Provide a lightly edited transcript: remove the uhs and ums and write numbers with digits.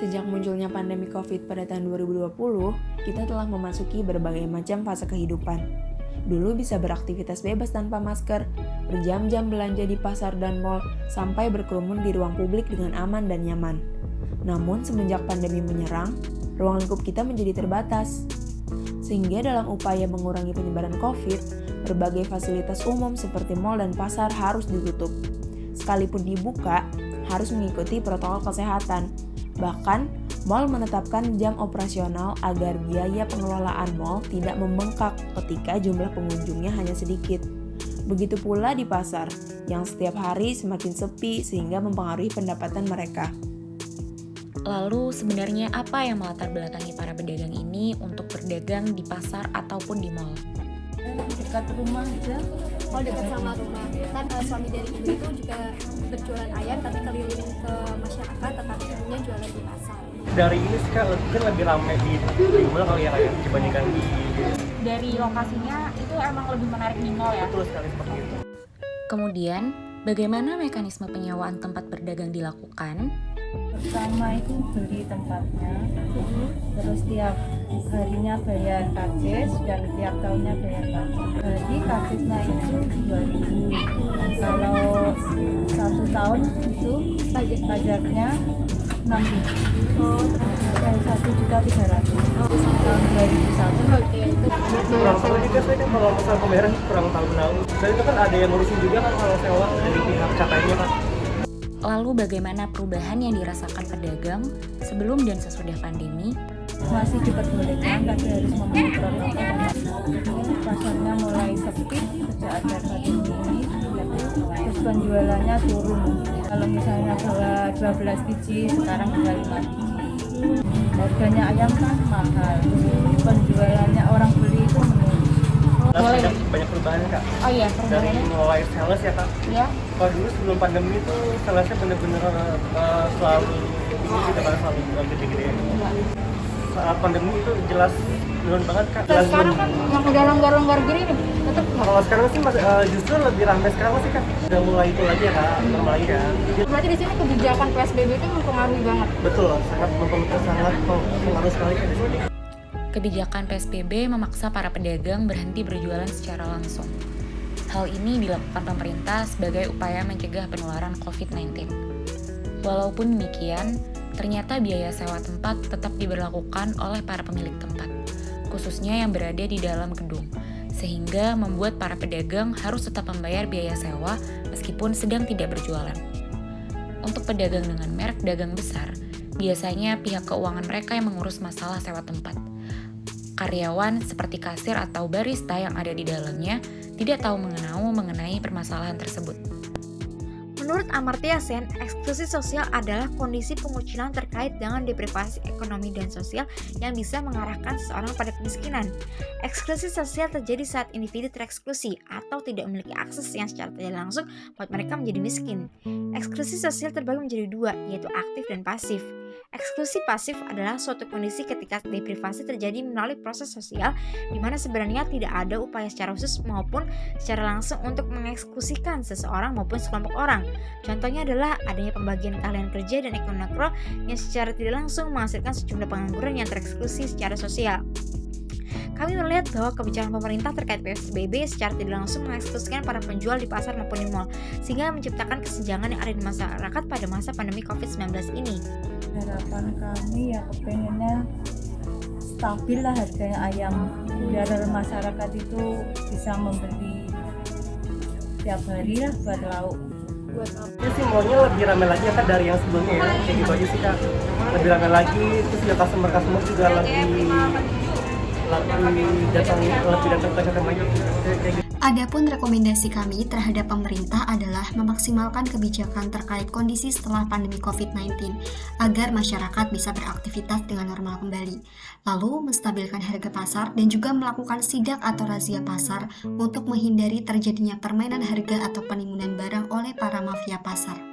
Sejak munculnya pandemi COVID pada tahun 2020, kita telah memasuki berbagai macam fase kehidupan. Dulu bisa beraktivitas bebas tanpa masker, berjam-jam belanja di pasar dan mal, sampai berkerumun di ruang publik dengan aman dan nyaman. Namun semenjak pandemi menyerang, ruang lingkup kita menjadi terbatas. Sehingga dalam upaya mengurangi penyebaran COVID, berbagai fasilitas umum seperti mal dan pasar harus ditutup. Sekalipun dibuka, harus mengikuti protokol kesehatan. Bahkan, mal menetapkan jam operasional agar biaya pengelolaan mal tidak membengkak ketika jumlah pengunjungnya hanya sedikit. Begitu pula di pasar, yang setiap hari semakin sepi sehingga mempengaruhi pendapatan mereka. Lalu sebenarnya apa yang melatar belakangi para pedagang ini untuk berdagang di pasar ataupun di mal? Dekat rumah aja. Oh, dekat sama rumah. Kan suami dari ibu itu juga berjualan ayam tapi keliling ke masyarakat, tetapi ibunya jualan di pasar. Dari ini sih Kak, mungkin lebih ramai di mall kali ya kayak dibandingkan di... Dari lokasinya itu emang lebih menarik di mall ya? Betul sekali seperti itu. Kemudian, bagaimana mekanisme penyewaan tempat berdagang dilakukan? Pertama itu beli tempatnya, terus tiap harinya bayar karcis dan tiap tahunnya bayar pajak. Jadi karcisnya itu 2.000. Kalau 1 tahun itu pajaknya 6.000. Dan 1.300.000. Tahun 2001. Oke, itu Kurang tahu juga saya kan kalau masalah pembayaran kurang tahu. Saya itu kan ada yang ngurusin juga kan kalau sewa dari pihak catainya Kak. Lalu bagaimana perubahan yang dirasakan pedagang sebelum dan sesudah pandemi? Masih diperbolehkan tapi harus memenuhi protokol. Pasarnya mulai sepi sejak ada pandemi ini, terus penjualannya turun. Kalau misalnya bawa 12 biji, sekarang tinggal 5 biji. Harganya ayam kan mahal, penjualannya orang beli itu menurun. Banyak perubahan Kak. Oh iya, Dari perubahannya? mulai sales ya Kak. Ya. Kalau dulu sebelum pandemi itu salesnya bener-bener selalu ini kita kan selalu gede-gede. Saat pandemi itu jelas menurun banget Kak. Dan sekarang kan yang udah longgar-longgar gini nih, tetap Kalau sekarang sih justru lebih ramai sekarang sih Kak. Udah mulai itu lagi ya Kak, normal lagi kan. berarti di sini kebijakan PSBB itu mempengaruhi banget. Betul, sangat mempengaruhi sekali Kak di sini. Kebijakan PSBB memaksa para pedagang berhenti berjualan secara langsung. Hal ini dilakukan pemerintah sebagai upaya mencegah penularan COVID-19. Walaupun demikian, ternyata biaya sewa tempat tetap diberlakukan oleh para pemilik tempat, khususnya yang berada di dalam gedung, sehingga membuat para pedagang harus tetap membayar biaya sewa meskipun sedang tidak berjualan. Untuk pedagang dengan merek dagang besar, biasanya pihak keuangan mereka yang mengurus masalah sewa tempat. Karyawan seperti kasir atau barista yang ada di dalamnya tidak tahu mengenai permasalahan tersebut. Menurut Amartya Sen, eksklusi sosial adalah kondisi pengucilan terkait dengan deprivasi ekonomi dan sosial yang bisa mengarahkan seseorang pada kemiskinan. Eksklusi sosial terjadi saat individu tereksklusi atau tidak memiliki akses yang secara tidak langsung membuat mereka menjadi miskin. Eksklusi sosial terbagi menjadi dua, yaitu aktif dan pasif. Eksklusi pasif adalah suatu kondisi ketika deprivasi terjadi melalui proses sosial di mana sebenarnya tidak ada upaya secara khusus maupun secara langsung untuk mengeksklusikan seseorang maupun sekelompok orang. Contohnya adalah adanya pembagian keahlian kerja dan ekonomi makro yang secara tidak langsung menghasilkan sejumlah pengangguran yang tereksklusi secara sosial. Kami melihat bahwa kebijakan pemerintah terkait PSBB secara tidak langsung mengeksklusikan para penjual di pasar maupun di mal, sehingga menciptakan kesenjangan yang ada di masyarakat pada masa pandemi COVID-19 ini. Harapan kami ya kepengennya stabil lah harganya ayam, biar masyarakat itu bisa membeli tiap hari lah buat lauk. Ya sih maunya lebih ramai lagi ya Kak dari yang sebelumnya ya, kayak gitu aja sih Kak. Lebih ramai lagi, terus juga customer juga lebih datang ke showroom lagi kayak gitu. Adapun rekomendasi kami terhadap pemerintah adalah memaksimalkan kebijakan terkait kondisi setelah pandemi COVID-19 agar masyarakat bisa beraktivitas dengan normal kembali. Lalu menstabilkan harga pasar dan juga melakukan sidak atau razia pasar untuk menghindari terjadinya permainan harga atau penimbunan barang oleh para mafia pasar.